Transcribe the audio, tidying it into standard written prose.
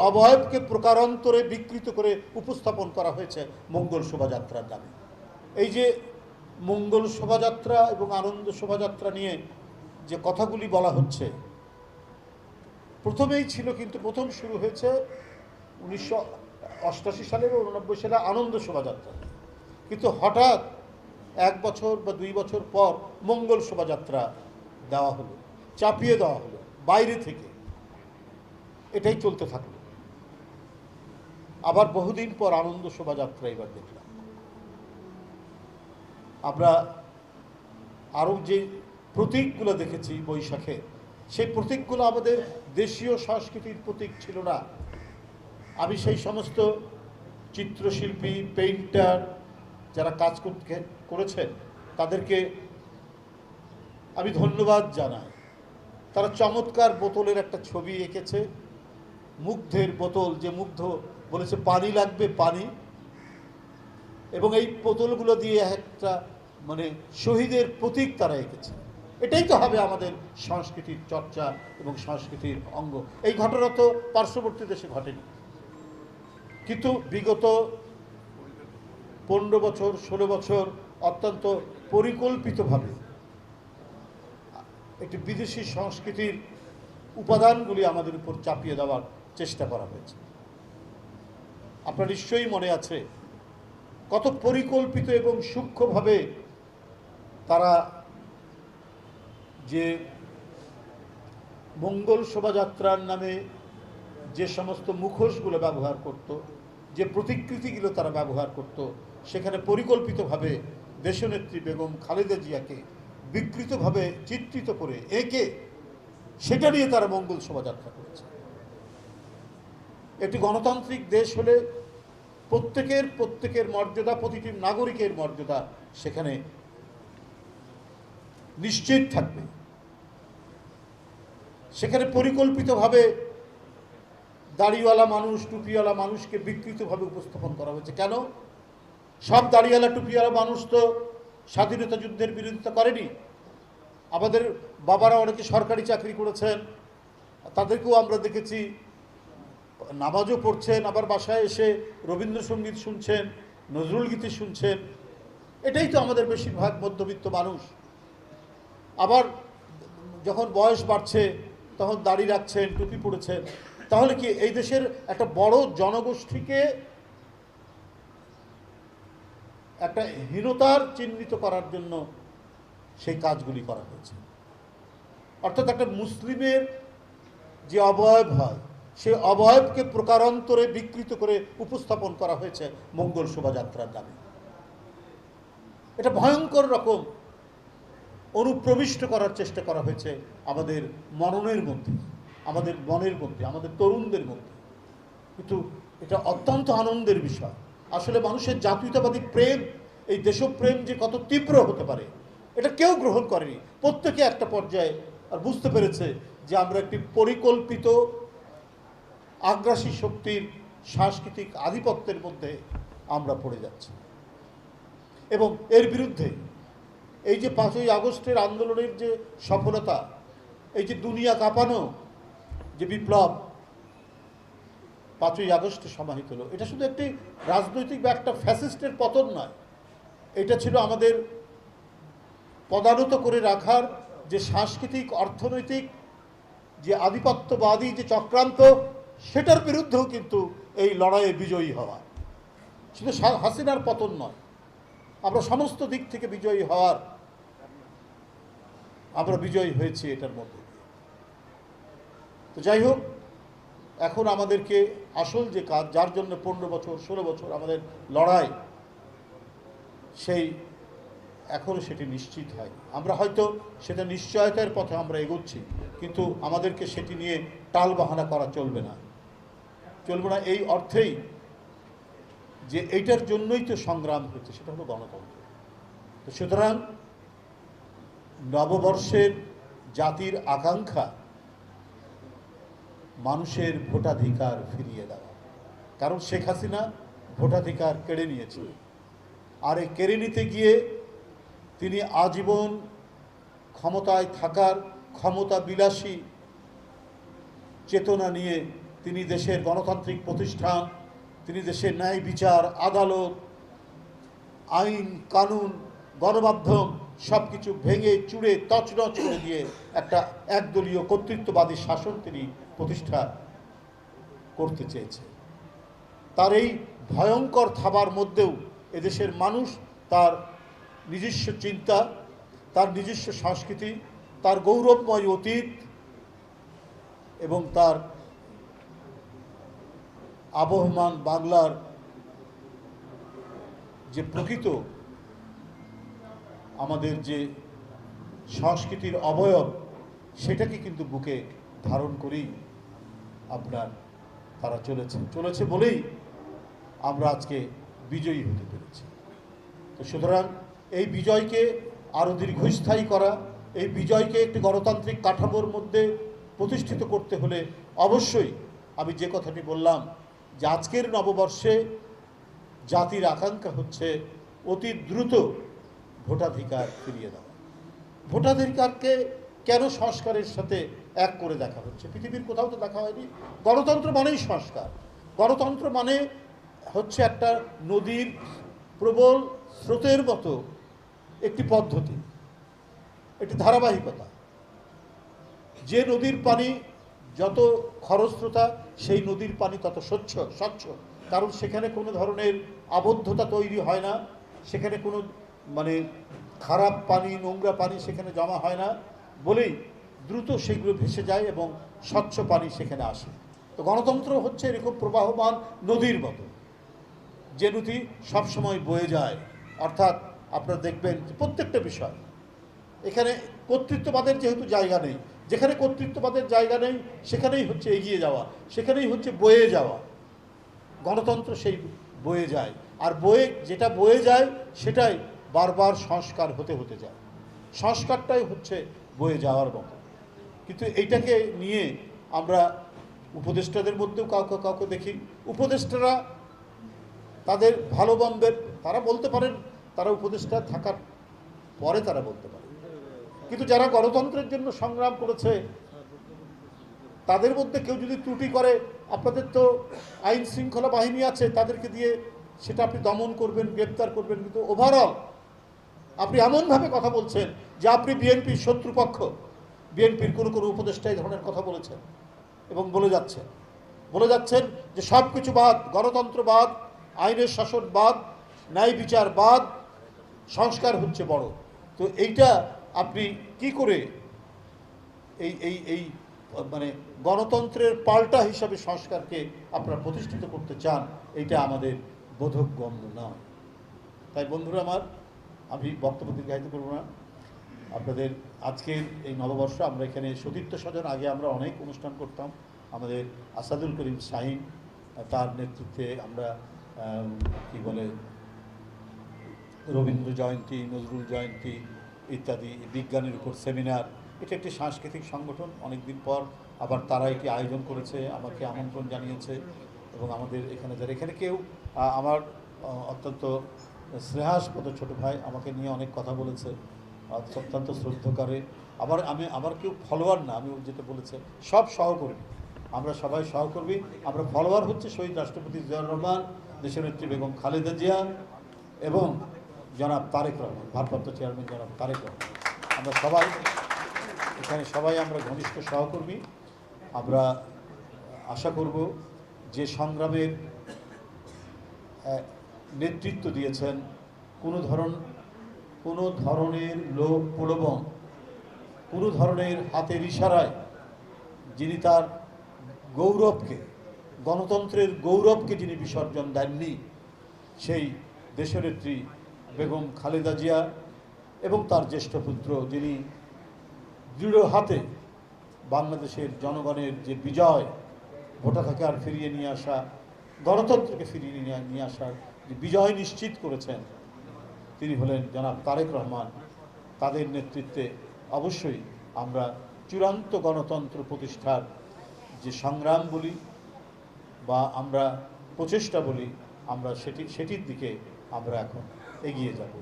অবয়বকে প্রকারান্তরে বিকৃত করে উপস্থাপন করা হয়েছে মঙ্গল শোভাযাত্রার নামে। এই যে মঙ্গল শোভাযাত্রা এবং আনন্দ শোভাযাত্রা নিয়ে যে কথাগুলি বলা হচ্ছে, প্রথমেই ছিল কিন্তু প্রথম শুরু হয়েছে 1988 সালে বা 89 সালে আনন্দ শোভাযাত্রা, কিন্তু হঠাৎ 1 বছর বা 2 বছর পর মঙ্গল শোভাযাত্রা দেওয়া হলো, চাপিয়ে দেওয়া হলো বাইরে থেকে। এটাই চলতে থাকলো। আবার বহুদিন পর আনন্দ শোভাযাত্রা এবার দেখলাম। আমরা আরও যে প্রতীকগুলো দেখেছি বৈশাখে, সেই প্রতীকগুলো আমাদের দেশীয় সংস্কৃতির প্রতীক ছিল না। আমি সেই সমস্ত চিত্রশিল্পী, পেইন্টার যারা কাজ করেছেন তাদেরকে আমি ধন্যবাদ জানাই। তারা চমৎকার বোতলের একটা ছবি এঁকেছে, মুগ্ধের বোতল, যে মুগ্ধ বলেছে পানি লাগবে পানি, এবং এই বোতলগুলো দিয়ে একটা মানে শহীদের প্রতীক তারা এঁকেছে। এটাই তো হবে আমাদের সংস্কৃতির চর্চা এবং সংস্কৃতির অঙ্গ। এই ঘটনা তো পার্শ্ববর্তী দেশে ঘটেনি, কিন্তু বিগত 15 বছর 16 বছর অত্যন্ত পরিকল্পিতভাবে একটি বিদেশি সংস্কৃতির উপাদানগুলি আমাদের উপর চাপিয়ে দেওয়ার চেষ্টা করা হয়েছে। আপনার নিশ্চয়ই মনে আছে কত পরিকল্পিত এবং সূক্ষ্মভাবে তারা যে মঙ্গল শোভাযাত্রার নামে যে সমস্ত মুখোশগুলো ব্যবহার করত, যে প্রতিকৃতিগুলো তারা ব্যবহার করত, সেখানে পরিকল্পিতভাবে দেশনেত্রী বেগম খালেদা জিয়াকে বিকৃতভাবে চিত্রিত করে এঁকে সেটা নিয়ে তারা মঙ্গল শোভাযাত্রা করেছে। একটি গণতান্ত্রিক দেশ হলে প্রত্যেকের মর্যাদা, প্রতিটি নাগরিকের মর্যাদা সেখানে নিশ্চিত থাকবে। সেখানে পরিকল্পিতভাবে দাড়িওয়ালা মানুষ, টুপিওয়ালা মানুষকে বিকৃতভাবে উপস্থাপন করা হয়েছে। কেন? সব দাড়িওয়ালা টুপিওয়ালা মানুষ তো স্বাধীনতা যুদ্ধের বিরোধিতা করেনি। আমাদের বাবারা অনেকে সরকারি চাকরি করেছেন, তাদেরকেও আমরা দেখেছি নামাজও পড়ছেন, আবার বাসায় এসে রবীন্দ্রসঙ্গীত শুনছেন, নজরুল গীতি শুনছেন। এটাই তো আমাদের বেশিরভাগ মধ্যবিত্ত মানুষ। আবার যখন বয়স বাড়ছে তখন দাড়ি রাখছেন, টুপি পড়েছেন। তাহলে কি এই দেশের একটা বড় জনগোষ্ঠীকে একটা হীনতার চিহ্নিত করার জন্য সেই কাজগুলি করা হয়েছে। অর্থাৎ একটা মুসলিমের যে অবয়ব হয়, সেই অবয়বকে প্রকারান্তরে বিকৃত করে উপস্থাপন করা হয়েছে মঙ্গল শোভাযাত্রার নামে। এটা ভয়ঙ্কর রকম অনুপ্রবিষ্ট করার চেষ্টা করা হয়েছে আমাদের মননের মধ্যে, আমাদের মনের মধ্যে, আমাদের তরুণদের মধ্যে। কিন্তু এটা অত্যন্ত আনন্দের বিষয়। আসলে মানুষের জাতীয়তাবাদী প্রেম, এই দেশপ্রেম যে কত তীব্র হতে পারে এটা কেউ গ্রহণ করেনি। প্রত্যেকে একটা পর্যায়ে আর বুঝতে পেরেছে যে আমরা একটি পরিকল্পিত আগ্রাসী শক্তির সাংস্কৃতিক আধিপত্যের মধ্যে আমরা পড়ে যাচ্ছি। এবং এর বিরুদ্ধে এই যে 5ই আগস্টের আন্দোলনের যে সফলতা, এই যে দুনিয়া কাঁপানো যে বিপ্লব 5ই আগস্টে সমাহিত হলো, এটা শুধু একটি রাজনৈতিক বা একটা ফ্যাসিস্টের পতন নয়। এটা ছিল আমাদের পদানত করে রাখার যে সাংস্কৃতিক, অর্থনৈতিক যে আধিপত্যবাদী যে চক্রান্ত, সেটার বিরুদ্ধেও কিন্তু এই লড়াইয়ে বিজয়ী হওয়া। শুধু হাসিনার পতন নয়, আমরা সমস্ত দিক থেকে বিজয়ী হওয়ার আমরা বিজয়ী হয়েছি এটার মধ্যে। তো যাই হোক, এখন আমাদেরকে আসল যে কাজ, যার জন্য 15 বছর 16 বছর আমাদের লড়াই, সেই এখনও সেটি নিশ্চিত হয়। আমরা হয়তো সেটা নিশ্চয়তার পথে আমরা এগোচ্ছি, কিন্তু আমাদেরকে সেটি নিয়ে টাল বাহানা করা চলবে না। এই অর্থেই যে এইটার জন্যই তো সংগ্রাম হয়েছে, সেটা হলো গণতন্ত্র। তো সুতরাং নববর্ষের জাতির আকাঙ্ক্ষা মানুষের ভোটাধিকার ফিরিয়ে দেওয়া। কারণ শেখ হাসিনা ভোটাধিকার কেড়ে নিয়েছিল, আর এই কেড়ে নিতে গিয়ে তিনি আজীবন ক্ষমতায় থাকার ক্ষমতা বিলাসী চেতনা নিয়ে তিনি দেশের গণতান্ত্রিক প্রতিষ্ঠান, তিনি দেশের ন্যায় বিচার, আদালত, আইন কানুন, গণমাধ্যম সব কিছু ভেঙে চুড়ে তছনছ করে দিয়ে একটা একদলীয় কর্তৃত্ববাদী শাসন তিনি প্রতিষ্ঠা করতে চেয়েছে। তার এই ভয়ঙ্কর থাবার মধ্যেও এদেশের মানুষ তার নিজস্ব চিন্তা, তার নিজস্ব সংস্কৃতি, তার গৌরবময় অতীত এবং তার আবহমান বাংলার যে প্রকৃত আমাদের যে সংস্কৃতির অবয়ব, সেটাকে কিন্তু বুকে ধারণ করেই আপনার তারা চলেছে বলেই আমরা আজকে বিজয়ী হতে পেরেছি। তো সুতরাং এই বিজয়কে আরও দীর্ঘস্থায়ী করা, এই বিজয়কে একটি গণতান্ত্রিক কাঠামোর মধ্যে প্রতিষ্ঠিত করতে হলে অবশ্যই আমি যে কথাটি বললাম যে আজকের নববর্ষে জাতির আকাঙ্ক্ষা হচ্ছে অতি দ্রুত ভোটাধিকার ফিরিয়ে দেওয়া। ভোটাধিকারকে কেন সংস্কারের সাথে এক করে দেখা হচ্ছে? পৃথিবীর কোথাও তো দেখা হয়নি। গণতন্ত্র মানেই সংস্কার। গণতন্ত্র মানে হচ্ছে একটা নদীর প্রবল স্রোতের মতো একটি পদ্ধতি, একটি ধারাবাহিকতা। যে নদীর পানি যত খরস্রোতা, সেই নদীর পানি তত স্বচ্ছ, কারণ সেখানে কোনো ধরনের আবদ্ধতা তৈরি হয় না, সেখানে কোনো খারাপ পানি, নোংরা পানি সেখানে জমা হয় না বলেই দ্রুত সেগুলো ভেসে যায় এবং স্বচ্ছ পানি সেখানে আসে। তো গণতন্ত্র হচ্ছে এরকম প্রবাহমান নদীর মতো, যে নদী সবসময় বয়ে যায়। অর্থাৎ আপনারা দেখবেন যে প্রত্যেকটা বিষয়, এখানে কর্তৃত্ববাদের যেহেতু জায়গা নেই, যেখানে কর্তৃত্ববাদের জায়গা নেই সেখানেই হচ্ছে এগিয়ে যাওয়া, সেখানেই হচ্ছে বয়ে যাওয়া। গণতন্ত্র সেই বয়ে যায়, আর যেটা বয়ে যায় সেটাই বারবার সংস্কার হতে যায়। সংস্কারটাই হচ্ছে বয়ে যাওয়ার মতো। কিন্তু এইটাকে নিয়ে আমরা উপদেষ্টাদের মধ্যেও কাউকে দেখি, উপদেষ্টারা তাদের ভালো মন্দের তারা বলতে পারেন, তারা উপদেষ্টা থাকার পরে তারা বলতে পারে, কিন্তু যারা গণতন্ত্রের জন্য সংগ্রাম করেছে তাদের মধ্যে কেউ যদি ত্রুটি করে, আপনাদের তো আইন শৃঙ্খলা বাহিনী আছে, তাদেরকে দিয়ে সেটা আপনি দমন করবেন, গ্রেপ্তার করবেন, কিন্তু ওভারঅল আপনি এমনভাবে কথা বলছেন যে আপনি বিএনপির শত্রুপক্ষ। বিএনপির কোনো উপদেষ্টা এই ধরনের কথা বলেছেন এবং বলে যাচ্ছেন যে সব কিছু বাদ, গণতন্ত্র বাদ, আইনের শাসন বাদ, ন্যায় বিচার বাদ, সংস্কার হচ্ছে বড়। তো এইটা আপনি কি করে এই গণতন্ত্রের পাল্টা হিসাবে সংস্কারকে আপনারা প্রতিষ্ঠিত করতে চান, এইটা আমাদের বোধগম্য নয়। তাই বন্ধুরা আমার, আমি বক্তব্য দীর্ঘায়িত করব না। আপনাদের আজকের এই নববর্ষ আমরা এখানে সতীর্থ স্বজন, আগে আমরা অনেক অনুষ্ঠান করতাম, আমাদের আসাদুল করিম শাহিন তার নেতৃত্বে আমরা রবীন্দ্র জয়ন্তী, নজরুল জয়ন্তী ইত্যাদি, বিজ্ঞানের উপর সেমিনার, এটা একটি সাংস্কৃতিক সংগঠন। অনেক দিন পর আবার তারা এটি আয়োজন করেছে, আমাকে আমন্ত্রণ জানিয়েছে এবং আমাদের এখানে কেউ আমার অত্যন্ত স্নেহাস্পদ ছোট ভাই আমাকে নিয়ে অনেক কথা বলেছে, অত্যন্ত শ্রদ্ধা করে। আমার কেউ ফলোয়ার না, আমি যেটা বলেছে সব সহকর্মী, আমরা সবাই সহকর্মী। আমরা ফলোয়ার হচ্ছে শহীদ রাষ্ট্রপতি জিয়াউর রহমান, দেশনেত্রী বেগম খালেদা জিয়া এবং জনাব তারেক রহমান, ভারপ্রাপ্ত চেয়ারম্যান জনাব তারেক রহমান। আমরা সবাই এখানে আমরা ঘনিষ্ঠ সহকর্মী। আমরা আশা করব যে সংগ্রামের নেতৃত্ব দিয়েছেন, কোনো ধরনের লোক প্রলোভন, কোনো ধরনের হাতের ইশারায় যিনি তার গৌরবকে, গণতন্ত্রের গৌরবকে যিনি বিসর্জন দেননি, সেই দেশনেত্রী বেগম খালেদা জিয়া এবং তার জ্যেষ্ঠ পুত্র, যিনি দৃঢ় হাতে বাংলাদেশের জনগণের যে বিজয়, ভোটাধিকার ফিরিয়ে নিয়ে আসা, গণতন্ত্রকে ফিরিয়ে নিয়ে আসার যে বিজয় নিশ্চিত করেছেন, তিনি হলেন জনাব তারেক রহমান। তাদের নেতৃত্বে অবশ্যই আমরা চূড়ান্ত গণতন্ত্র প্রতিষ্ঠার যে সংগ্রাম বলি বা আমরা প্রচেষ্টা বলি, আমরা সেটির দিকে আমরা এখন এগিয়ে যাব।